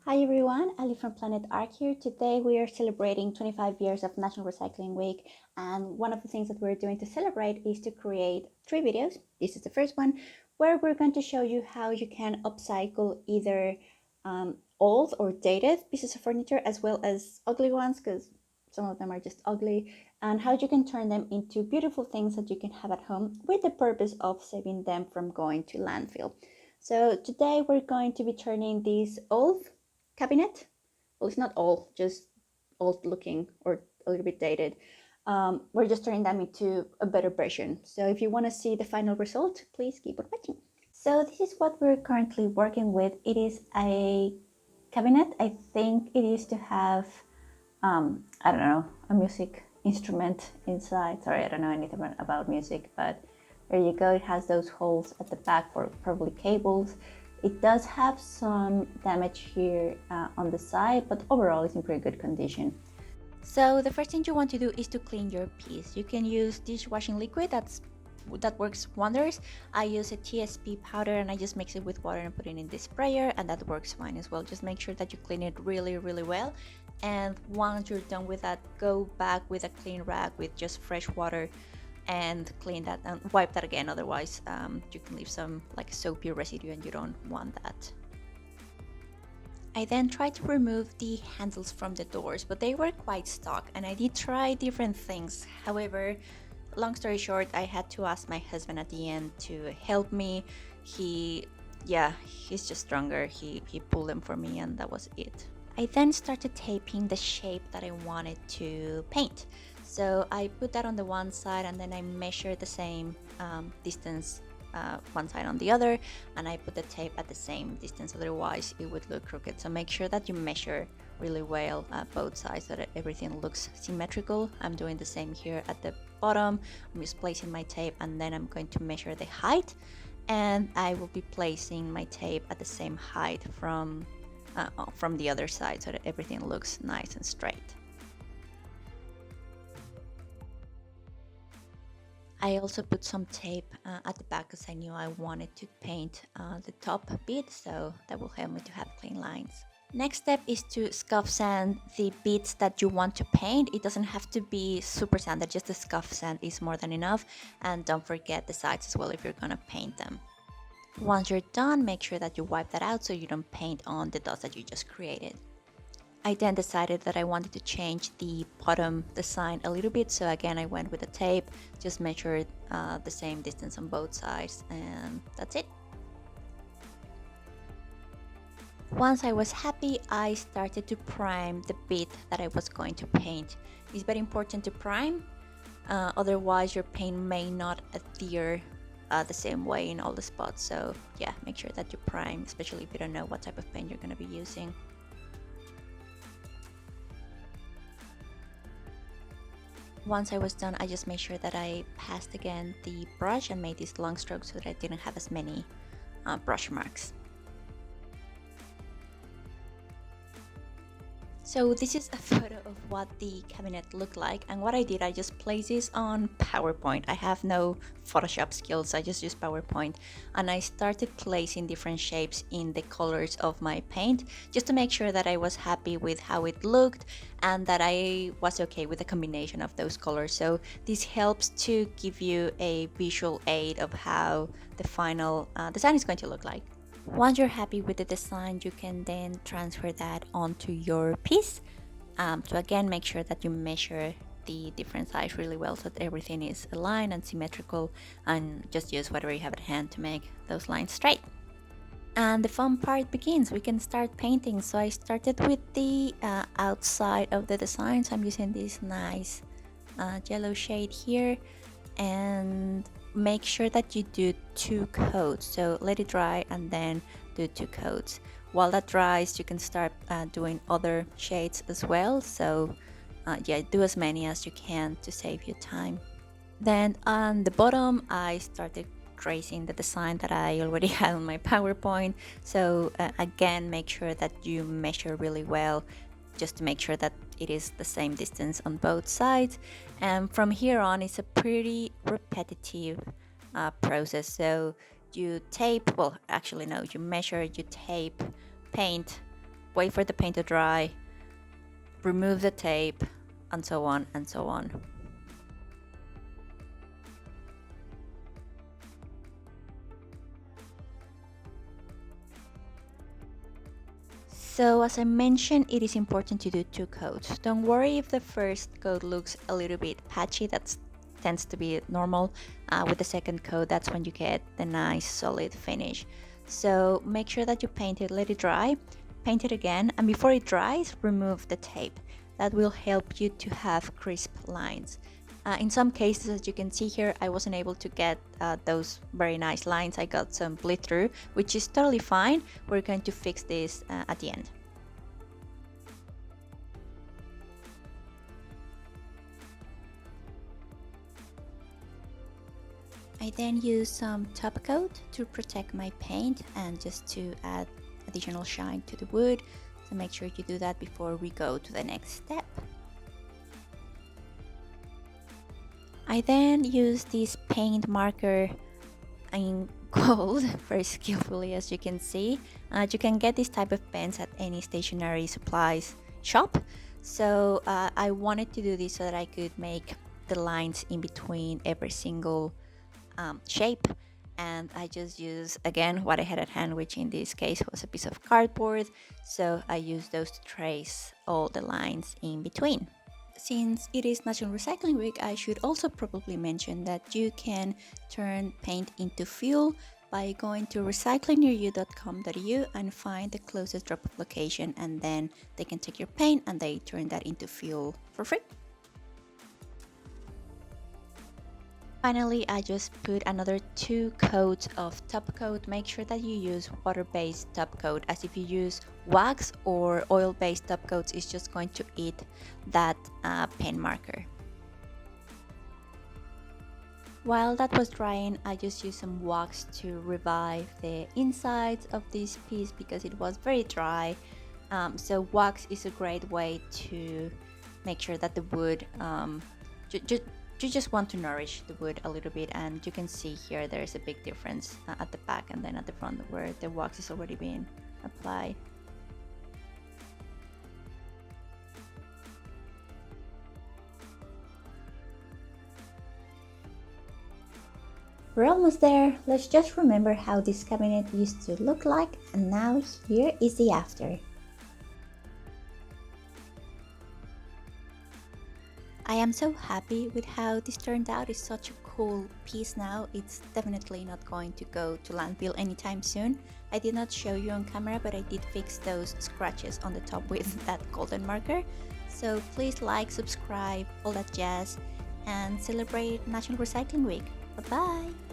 Hi everyone, Ali from Planet Ark here. Today we are celebrating 25 years of National Recycling Week, and one of the things that we're doing to celebrate is to create 3 videos. This is the first one, where we're going to show you how you can upcycle either old or dated pieces of furniture as well as ugly ones, because some of them are just ugly, and how you can turn them into beautiful things that you can have at home with the purpose of saving them from going to landfill. So today we're going to be turning these old cabinet. Well, it's not all, just old looking or a little bit dated. We're just turning them into a better version. So if you want to see the final result, please keep on watching. So this is what we're currently working with. It is a cabinet. I think it is to have, I don't know, a music instrument inside. Sorry, I don't know anything about music, but there you go. It has those holes at the back for probably cables. It does have some damage here on the side, but overall it's in pretty good condition. So the first thing you want to do is to clean your piece. You can use dishwashing liquid, that works wonders. I use a TSP powder and I just mix it with water and put it in the sprayer, and that works fine as well. Just make sure that you clean it really well, and once you're done with that, go back with a clean rag with just fresh water and clean that and wipe that again. Otherwise you can leave some like soapy residue and you don't want that. I then tried to remove the handles from the doors, but they were quite stuck and I did try different things. However, long story short, I had to ask my husband at the end to help me. He's just stronger. He pulled them for me and that was it. I then started taping the shape that I wanted to paint. So I put that on the one side and then I measured the same distance one side on the other, and I put the tape at the same distance, otherwise it would look crooked. So make sure that you measure really well both sides so that everything looks symmetrical. I'm doing the same here at the bottom. I'm just placing my tape and then I'm going to measure the height, and I will be placing my tape at the same height from the other side so that everything looks nice and straight. I also put some tape at the back because I knew I wanted to paint the top bit, so that will help me to have clean lines. Next step is to scuff sand the bits that you want to paint. It doesn't have to be super sanded, just the scuff sand is more than enough. And don't forget the sides as well if you're gonna paint them. Once you're done, make sure that you wipe that out so you don't paint on the dots that you just created. I then decided that I wanted to change the bottom design a little bit, so again I went with the tape, just measured the same distance on both sides, and that's it. Once I was happy, I started to prime the bit that I was going to paint. It's very important to prime, otherwise your paint may not adhere the same way in all the spots, so yeah, make sure that you prime, especially if you don't know what type of paint you're going to be using. Once I was done, I just made sure that I passed again the brush and made these long strokes so that I didn't have as many brush marks. So this is a photo of what the cabinet looked like, and what I did, I just placed this on PowerPoint. I have no Photoshop skills, I just use PowerPoint, and I started placing different shapes in the colors of my paint just to make sure that I was happy with how it looked and that I was okay with the combination of those colors. So this helps to give you a visual aid of how the final design is going to look like. Once you're happy with the design, you can then transfer that onto your piece. So again, make sure that you measure the different sides really well so that everything is aligned and symmetrical, and just use whatever you have at hand to make those lines straight. And the fun part begins. We can start painting. So I started with the outside of the design. So I'm using this nice yellow shade here, and make sure that you do 2 coats. So let it dry and then do 2 coats. While that dries, you can start doing other shades as well. So yeah, do as many as you can to save you time. Then on the bottom, I started tracing the design that I already had on my PowerPoint. So again, make sure that you measure really well, just to make sure that it is the same distance on both sides. And from here on, it's a pretty repetitive process. So you tape, well, actually no, you measure, you tape, paint, wait for the paint to dry, remove the tape, and so on and so on. So as I mentioned, it is important to do 2 coats. Don't worry if the first coat looks a little bit patchy, that tends to be normal. With the second coat, that's when you get the nice solid finish. So make sure that you paint it, let it dry, paint it again, and before it dries, remove the tape. That will help you to have crisp lines. In some cases, as you can see here, I wasn't able to get those very nice lines. I got some bleed through, which is totally fine. We're going to fix this at the end. I then use some top coat to protect my paint and just to add additional shine to the wood. So make sure you do that before we go to the next step. I then use this paint marker in gold very skillfully, as you can see. You can get this type of pens at any stationery supplies shop. So I wanted to do this so that I could make the lines in between every single shape. And I just use again what I had at hand, which in this case was a piece of cardboard. So I used those to trace all the lines in between. Since it is National Recycling Week, I should also probably mention that you can turn paint into fuel by going to recyclingnearyou.com.au and find the closest drop-off location, and then they can take your paint and they turn that into fuel for free. Finally, I just put another 2 coats of top coat. Make sure that you use water-based top coat, as if you use wax or oil-based top coats, it's just going to eat that pen marker. While that was drying, I just used some wax to revive the insides of this piece because it was very dry. So wax is a great way to make sure that the wood you just want to nourish the wood a little bit, and you can see here there's a big difference at the back and then at the front where the wax is already being applied. We're almost there. Let's just remember how this cabinet used to look like, and now here is the after. I am so happy with how this turned out. It's such a cool piece now. It's definitely not going to go to landfill anytime soon. I did not show you on camera, but I did fix those scratches on the top with that golden marker. So please like, subscribe, all that jazz, and celebrate National Recycling Week. Bye-bye!